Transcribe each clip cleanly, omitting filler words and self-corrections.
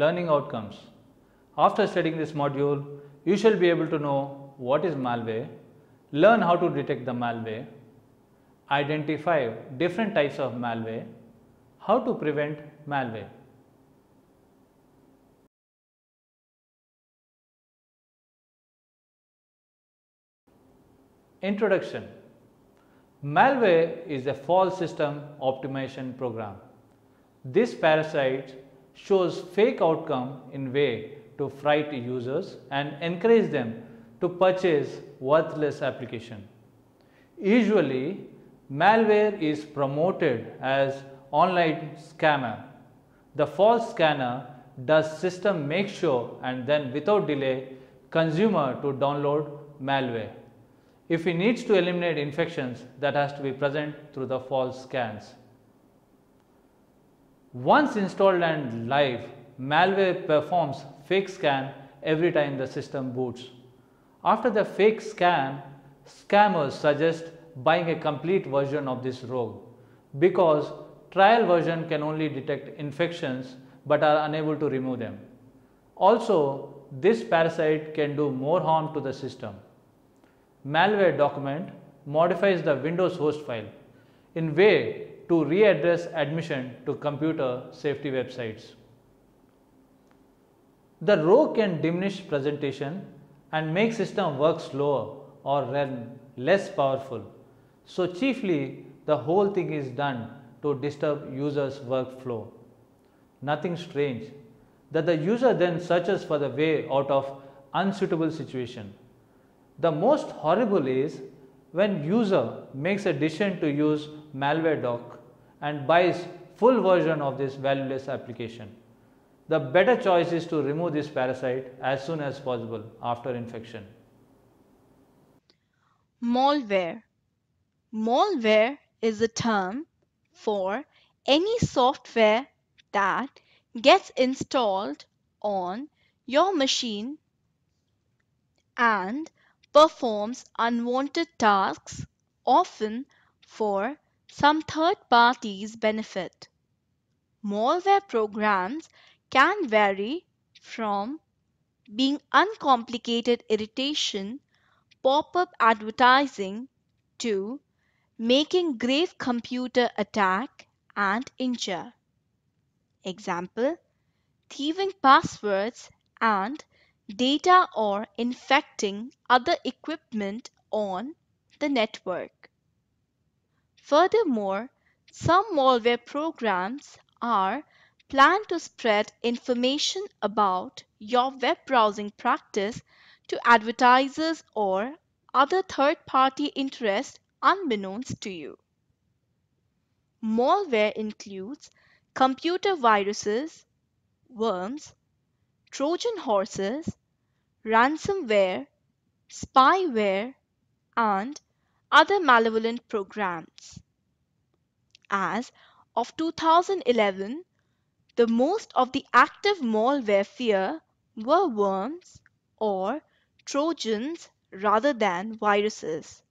learning outcomes. After studying this module, you shall be able to know what is malware, learn how to detect the malware, identify different types of malware, how to prevent malware. Introduction. Malware is a false system optimization program. This parasite shows fake outcome in way to fright users and encourage them to purchase worthless application. Usually, malware is promoted as online scammer. The false scanner does system make sure and then without delay consumer to download malware. If he needs to eliminate infections, that has to be present through the false scans. Once installed and live, malware performs fake scan every time the system boots. After the fake scan, scammers suggest buying a complete version of this rogue because trial version can only detect infections but are unable to remove them. Also, this parasite can do more harm to the system. Malware document modifies the Windows host file in way to readdress admission to computer safety websites. The rogue can diminish presentation and make system work slower or run less powerful. So chiefly the whole thing is done to disturb users' workflow. Nothing strange that the user then searches for the way out of unsuitable situation. The most horrible is when user makes a decision to use malware doc and buys full version of this valueless application. The better choice is to remove this parasite as soon as possible after infection. Malware. Malware is a term for any software that gets installed on your machine and performs unwanted tasks, often for some third party's benefit. Malware programs can vary from being uncomplicated irritation, pop-up advertising, to making grave computer attack and injure. Example: thieving passwords and data or infecting other equipment on the network. Furthermore, some malware programs are planned to spread information about your web browsing practice to advertisers or other third-party interests unbeknownst to you. Malware includes computer viruses, worms, Trojan horses, ransomware, spyware, and other malevolent programs. As of 2011, the most of the active malware fear were worms or Trojans rather than viruses.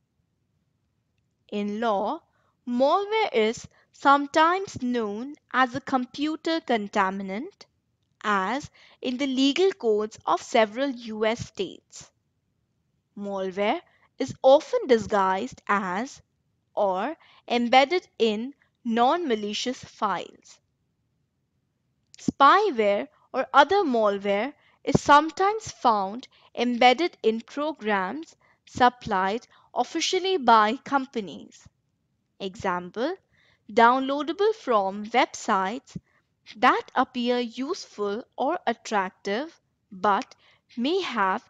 In law, malware is sometimes known as a computer contaminant, as in the legal codes of several US states. Malware is often disguised as or embedded in non-malicious files. Spyware or other malware is sometimes found embedded in programs supplied officially by companies. Example: downloadable from websites that appear useful or attractive but may have,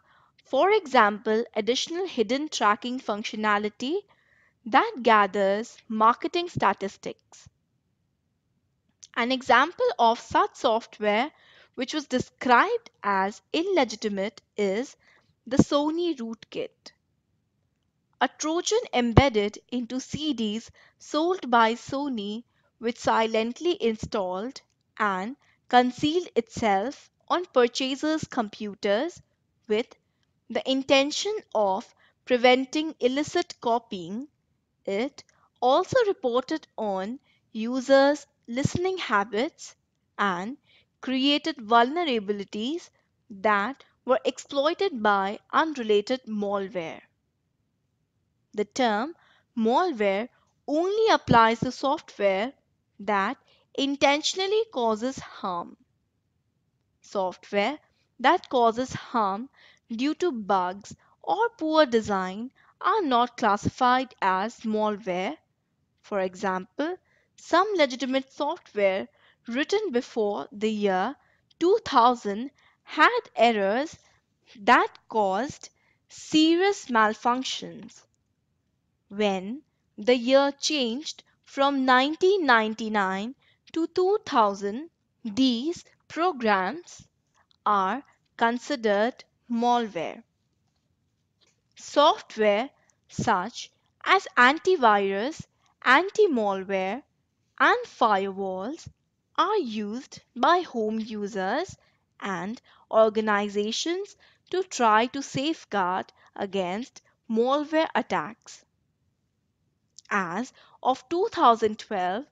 for example, additional hidden tracking functionality that gathers marketing statistics. An example of such software which was described as illegitimate is the Sony rootkit, a Trojan embedded into CDs sold by Sony which silently installed and concealed itself on purchasers' computers with the intention of preventing illicit copying. It also reported on users' listening habits and created vulnerabilities that were exploited by unrelated malware. The term malware only applies to software that intentionally causes harm. Software that causes harm due to bugs or poor design are not classified as malware. For example, some legitimate software written before the year 2000 had errors that caused serious malfunctions. When the year changed from 1999 to 2000, these programs are considered malware. Software such as antivirus, anti-malware, and firewalls are used by home users and organizations to try to safeguard against malware attacks. As of 2012,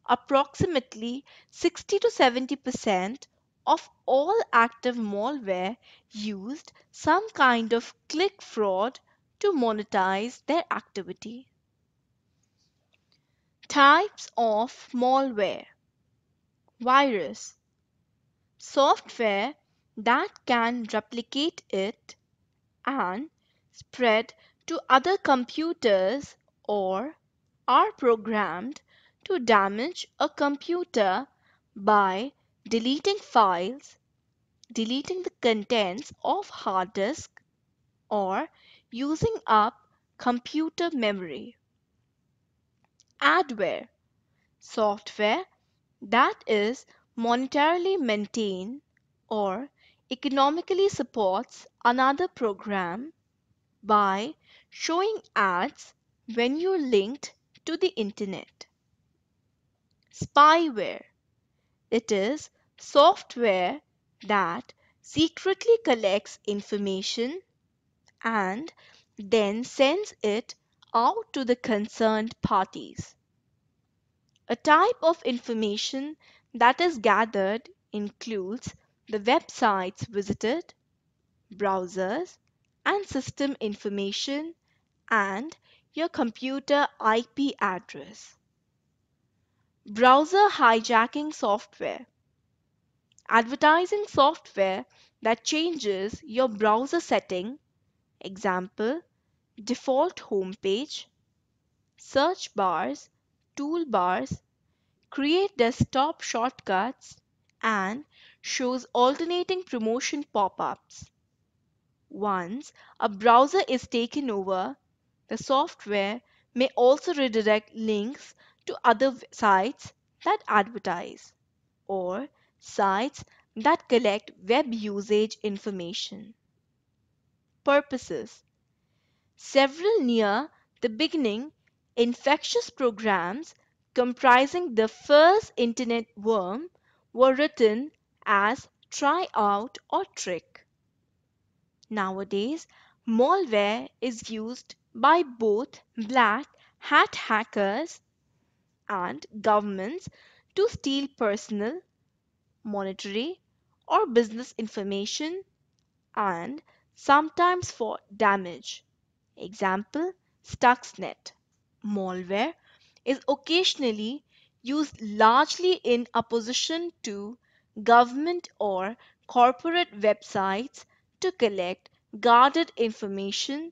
approximately 60 to 70% of all active malware used some kind of click fraud to monetize their activity. Types of malware: virus, software that can replicate it and spread to other computers or are programmed to damage a computer by deleting files, deleting the contents of hard disk, or using up computer memory. Adware, software that is monetarily maintained or economically supports another program by showing ads when you're linked to the internet. Spyware, it is software that secretly collects information and then sends it out to the concerned parties. A type of information that is gathered includes the websites visited, browsers, and system information, and your computer IP address. Browser hijacking software, advertising software that changes your browser setting, example, default homepage, search bars, toolbars, create desktop shortcuts, and shows alternating promotion pop-ups. Once a browser is taken over, the software may also redirect links to other sites that advertise or sites that collect web usage information. Purposes: several near the beginning infectious programs comprising the first internet worm were written as try out or trick. Nowadays, malware is used by both black hat hackers and governments to steal personal, monetary, or business information and sometimes for damage. Example, Stuxnet. Malware is occasionally used largely in opposition to government or corporate websites to collect guarded information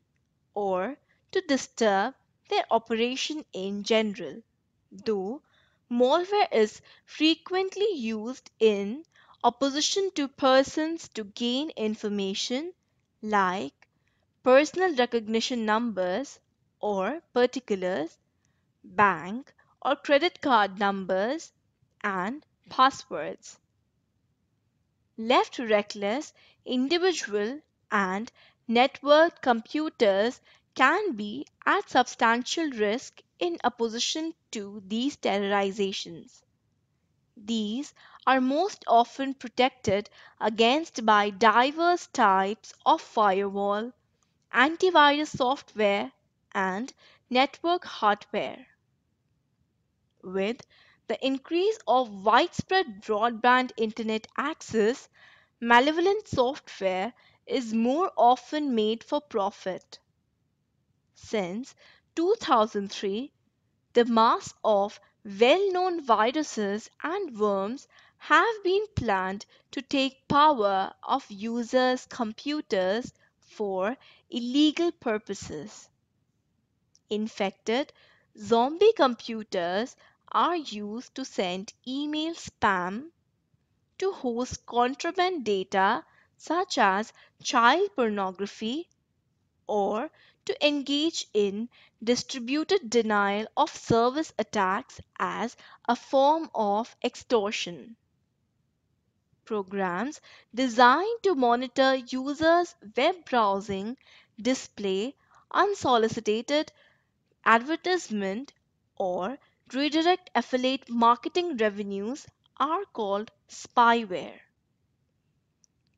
or to disturb their operation in general, though malware is frequently used in opposition to persons to gain information like personal recognition numbers or particulars, bank or credit card numbers, and passwords. Left reckless, individual and networked computers can be at substantial risk in opposition to these terrorizations. These are most often protected against by diverse types of firewall, antivirus software, and network hardware. With the increase of widespread broadband internet access, malevolent software is more often made for profit. Since 2003, the mass of well-known viruses and worms have been planned to take power of users' computers for illegal purposes. Infected zombie computers are used to send email spam, to host contraband data such as child pornography, or to engage in distributed denial of service attacks as a form of extortion. Programs designed to monitor users' web browsing display unsolicited advertisement or redirect affiliate marketing revenues are called spyware.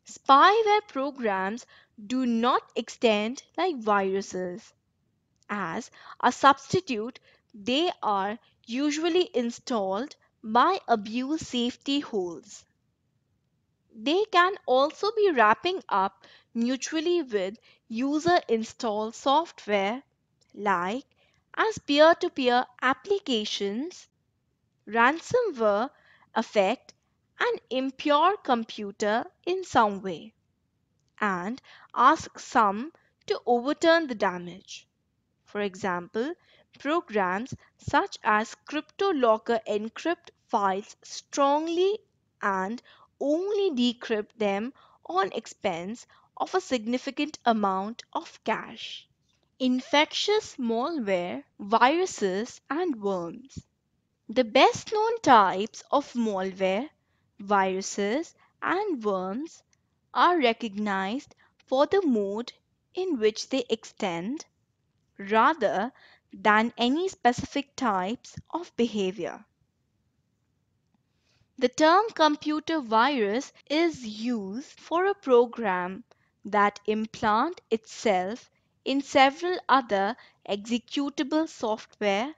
Spyware programs do not extend like viruses. As a substitute, they are usually installed by abuse safety holes. They can also be wrapping up mutually with user installed software like as peer-to-peer applications, ransomware affect an impure computer in some way and ask some to overturn the damage. For example, programs such as CryptoLocker encrypt files strongly and only decrypt them on expense of a significant amount of cash. Infectious malware, viruses, and worms. The best known types of malware, viruses, and worms are recognized for the mode in which they extend rather than any specific types of behavior. The term computer virus is used for a program that implant itself in several other executable software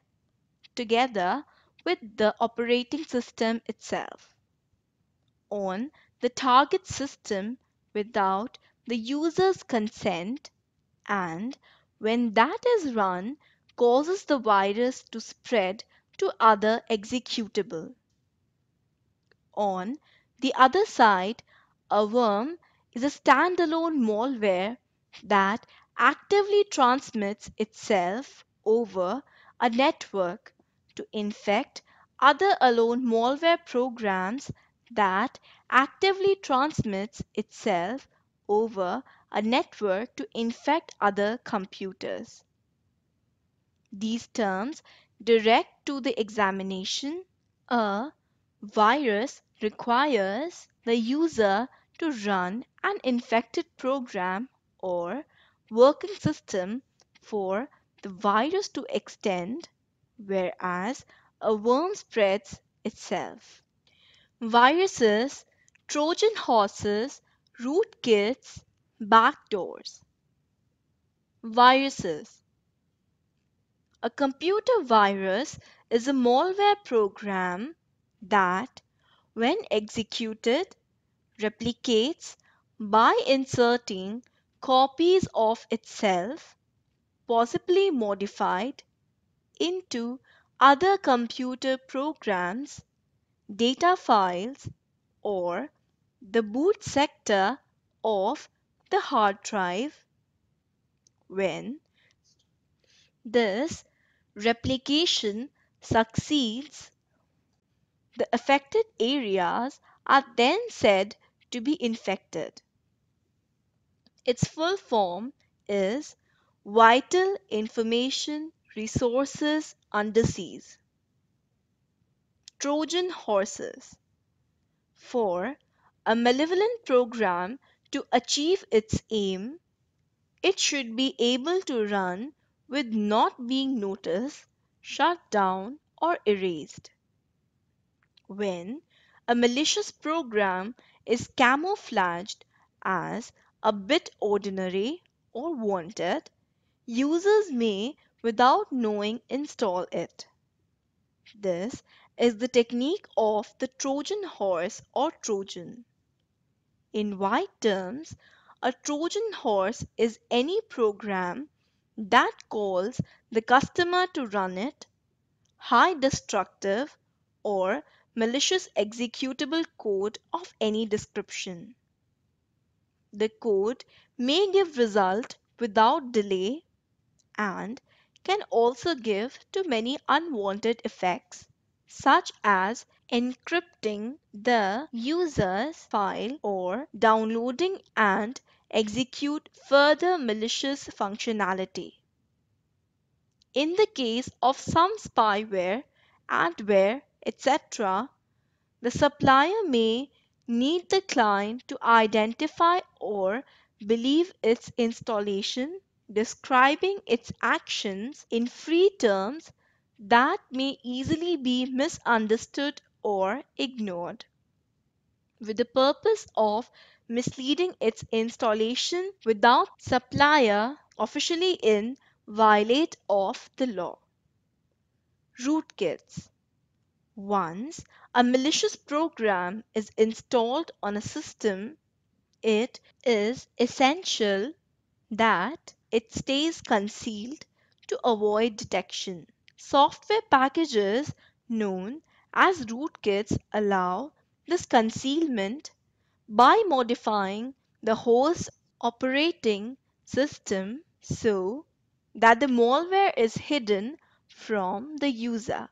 together with the operating system itself on the target system without the user's consent, and when that is run causes the virus to spread to other executable. On the other side, a worm is a standalone malware that actively transmits itself over a network to infect other alone malware programs that actively transmits itself over a network to infect other computers. These terms direct to the examination. A virus requires the user to run an infected program or working system for the virus to extend, whereas a worm spreads itself. Viruses, Trojan horses, rootkits, backdoors. Viruses. A computer virus is a malware program that, when executed, replicates by inserting copies of itself, possibly modified, into other computer programs, data files, or the boot sector of the hard drive. When this replication succeeds, the affected areas are then said to be infected. Its full form is Vital Information Resources Underseas. Trojan horses. For a malevolent program to achieve its aim, it should be able to run with not being noticed, shut down, or erased. When a malicious program is camouflaged as a bit ordinary or wanted, users may, without knowing, install it. This is the technique of the Trojan horse or Trojan. In wide terms, a Trojan horse is any program that calls the customer to run it, high destructive or malicious executable code of any description. The code may give result without delay and can also give to many unwanted effects, such as encrypting the user's file or downloading and execute further malicious functionality. In the case of some spyware, adware, etc., the supplier may need the client to identify or believe its installation, describing its actions in free terms that may easily be misunderstood or ignored, with the purpose of misleading its installation without supplier officially in violate of the law. Rootkits. Once a malicious program is installed on a system, it is essential that it stays concealed to avoid detection. Software packages known as rootkits allow this concealment by modifying the host operating system so that the malware is hidden from the user.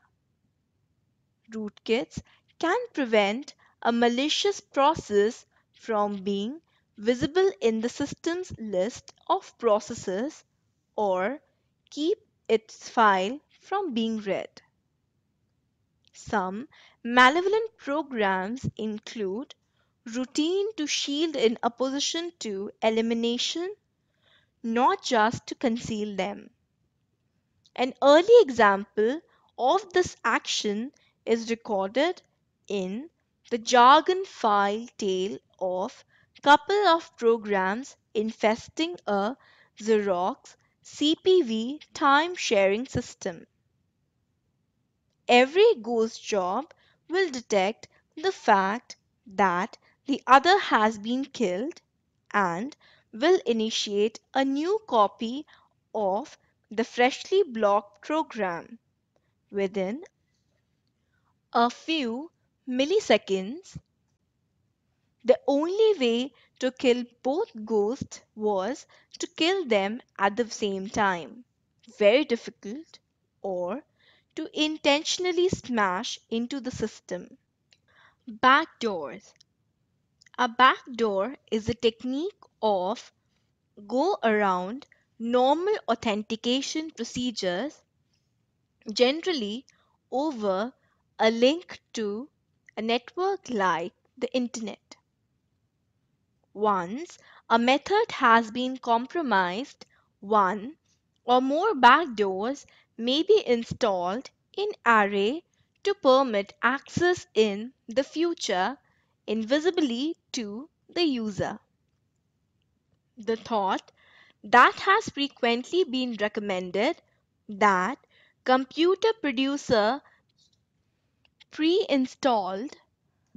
Rootkits can prevent a malicious process from being visible in the system's list of processes or keep its file from being read. Some malevolent programs include routine to shield in opposition to elimination, not just to conceal them. An early example of this action is recorded in the jargon file tale of couple of programs infesting a Xerox CPV time sharing system. Every ghost job will detect the fact that the other has been killed and will initiate a new copy of the freshly blocked program within a few milliseconds. The only way to kill both ghosts was to kill them at the same time. Very difficult, or to intentionally smash into the system. Backdoors. A backdoor is a technique of go around normal authentication procedures, generally over a link to a network like the internet. Once a method has been compromised, one or more backdoors may be installed in array to permit access in the future invisibly to the user. The thought that has frequently been recommended that computer producer pre-installed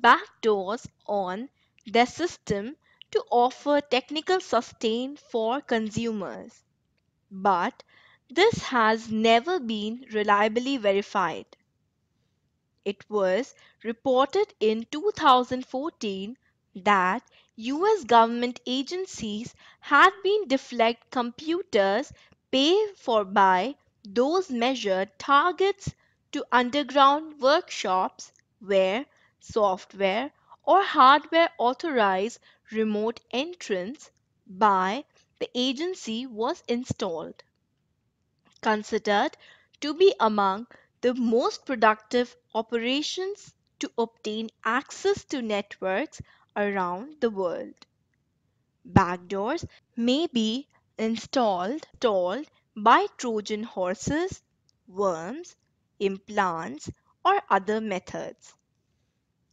backdoors on their system to offer technical sustain for consumers, but this has never been reliably verified. It was reported in 2014 that US government agencies had been deflect computers paid for by those measured targets to underground workshops where software or hardware authorized remote entrance by the agency was installed, considered to be among the most productive operations to obtain access to networks around the world. Backdoors may be installed by Trojan horses, worms, implants, or other methods.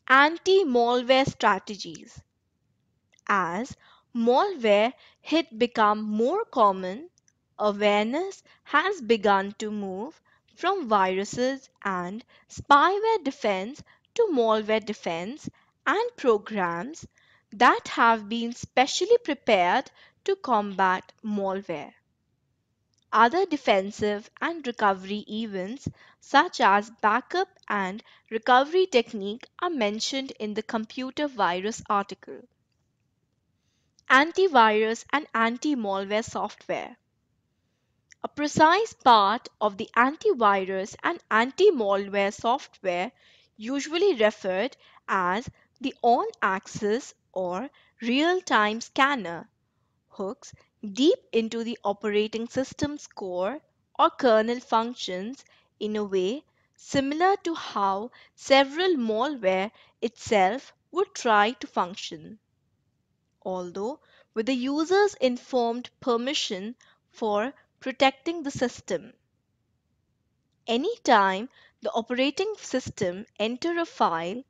Anti-malware strategies. As malware hit become more common, awareness has begun to move from viruses and spyware defense to malware defense and programs that have been specially prepared to combat malware. Other defensive and recovery events, such as backup and recovery technique, are mentioned in the computer virus article. Antivirus and anti-malware software. A precise part of the antivirus and anti-malware software, usually referred as the on-axis or real-time scanner, hooks deep into the operating system's core or kernel functions in a way similar to how several malware itself would try to function, although with the user's informed permission for protecting the system. Anytime the operating system enter a file,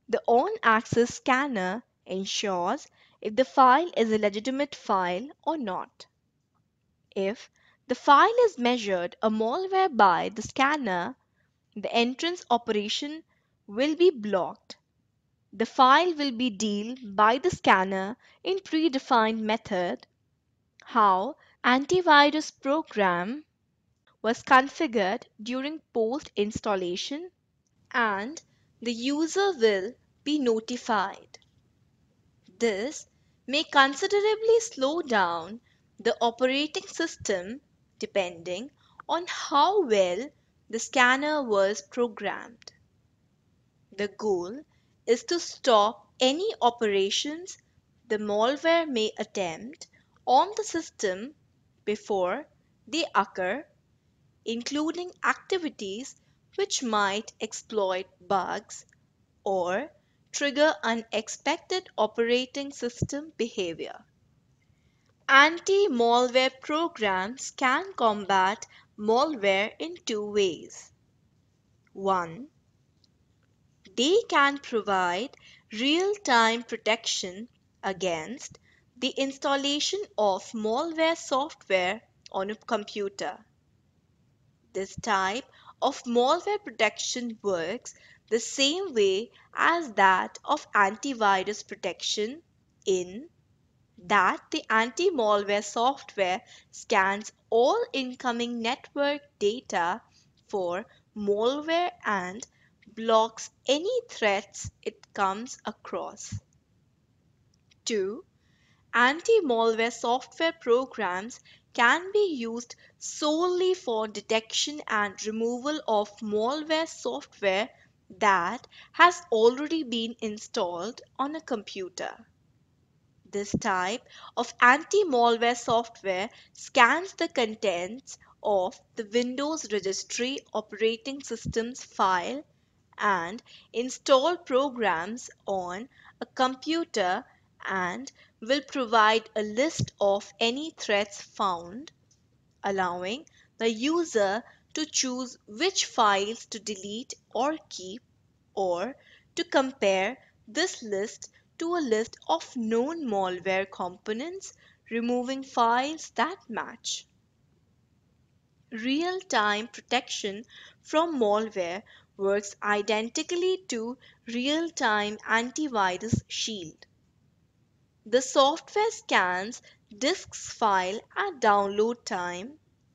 the on-axis scanner ensures if the file is a legitimate file or not. If the file is measured a malware by the scanner, the entrance operation will be blocked. The file will be dealt by the scanner in predefined method. How antivirus program was configured during post installation, and the user will be notified. This may considerably slow down the operating system depending on how well the scanner was programmed. The goal is to stop any operations the malware may attempt on the system before they occur, including activities which might exploit bugs or trigger unexpected operating system behavior. Anti-malware programs can combat malware in two ways. One, they can provide real-time protection against the installation of malware software on a computer. This type of malware protection works the same way as that of antivirus protection in that the anti-malware software scans all incoming network data for malware and blocks any threats it comes across. 2. Anti-malware software programs can be used solely for detection and removal of malware software that has already been installed on a computer. This type of anti-malware software scans the contents of the Windows Registry Operating Systems file and install programs on a computer and will provide a list of any threats found, allowing the user to choose which files to delete or keep, or to compare this list to a list of known malware components, removing files that match. Real-time protection from malware works identically to real-time antivirus shield. The software scans disk's file at download time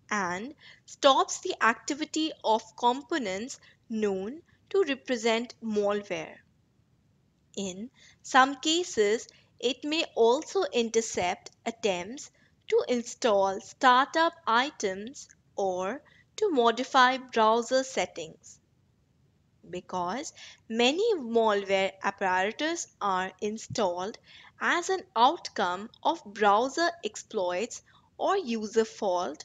and stops the activity of components known to represent malware. In some cases, it may also intercept attempts to install startup items or to modify browser settings. Because many malware apparatus are installed as an outcome of browser exploits or user fault,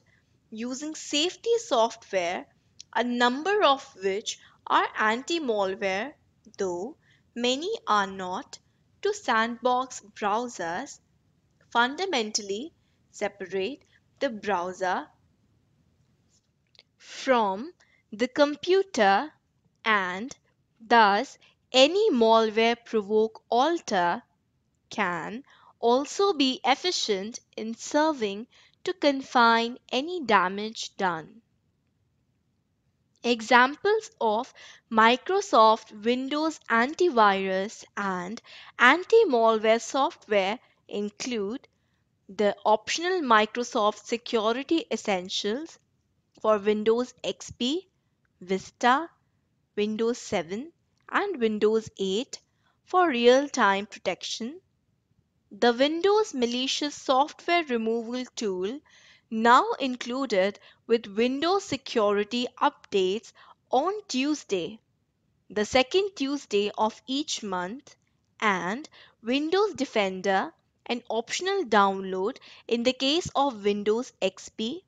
using safety software, a number of which are anti-malware, though many are not, to sandbox browsers, fundamentally separate the browser from the computer, and thus any malware provoke alter can also be efficient in serving to confine any damage done. Examples of Microsoft Windows antivirus and anti-malware software include the optional Microsoft Security Essentials for Windows XP, Vista, Windows 7, and Windows 8 for real-time protection. The Windows malicious software removal tool, now included with Windows security updates on Tuesday, the second Tuesday of each month, and Windows Defender, an optional download in the case of Windows XP.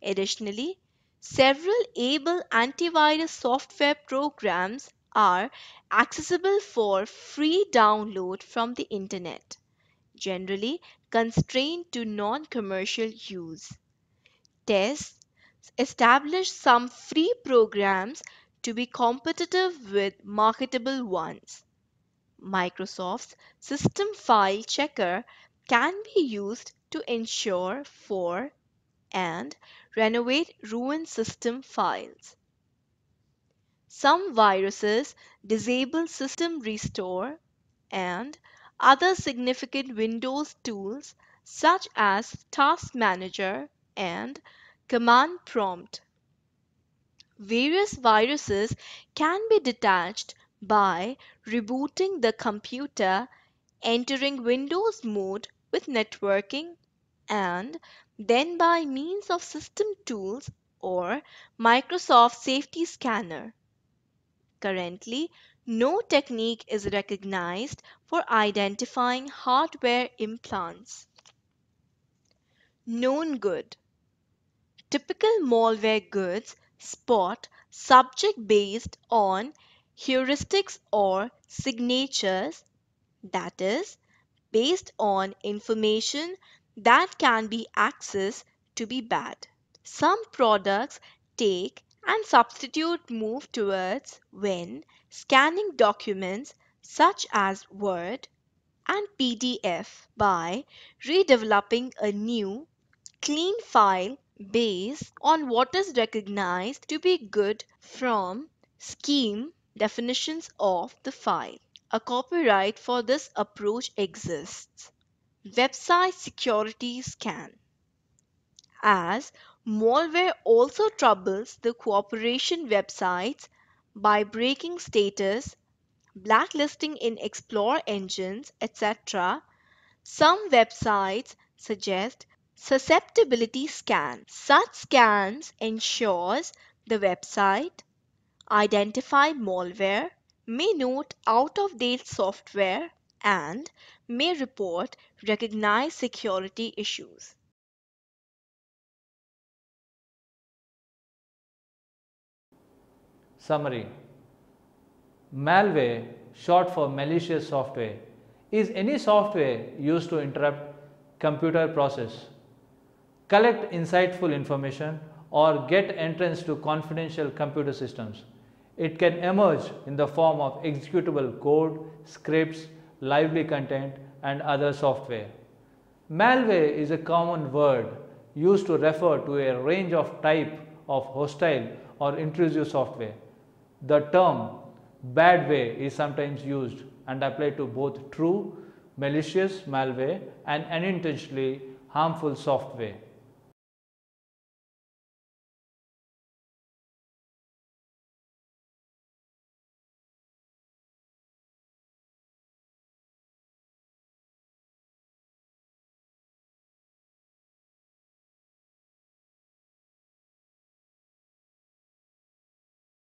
Additionally, several able antivirus software programs are accessible for free download from the internet, generally constrained to non-commercial use. Tests establish some free programs to be competitive with marketable ones. Microsoft's System File Checker can be used to ensure for and renovate ruined system files. Some viruses disable System Restore and other significant Windows tools such as Task Manager and Command Prompt. Various viruses can be detached by rebooting the computer, entering Windows mode with networking, and then by means of system tools or Microsoft Safety Scanner. Currently, no technique is recognized for identifying hardware implants. Known good. Typical malware goods spot subject based on heuristics or signatures, that is, based on information that can be accessed to be bad. Some products take and substitute move towards when scanning documents such as Word and PDF by redeveloping a new, clean file based on what is recognized to be good from scheme definitions of the file. A copyright for this approach exists. Website security scan. As malware also troubles the cooperation websites by breaking status, blacklisting in Explore engines, etc., some websites suggest susceptibility scans. Such scans ensures the website identify malware, may note out-of-date software, and may report recognized security issues. Summary. Malware, short for malicious software, is any software used to interrupt computer process, collect insightful information, or get entrance to confidential computer systems. It can emerge in the form of executable code, scripts, lively content, and other software. Malware is a common word used to refer to a range of type of hostile or intrusive software. The term badware is sometimes used and applied to both true malicious malware and unintentionally harmful software.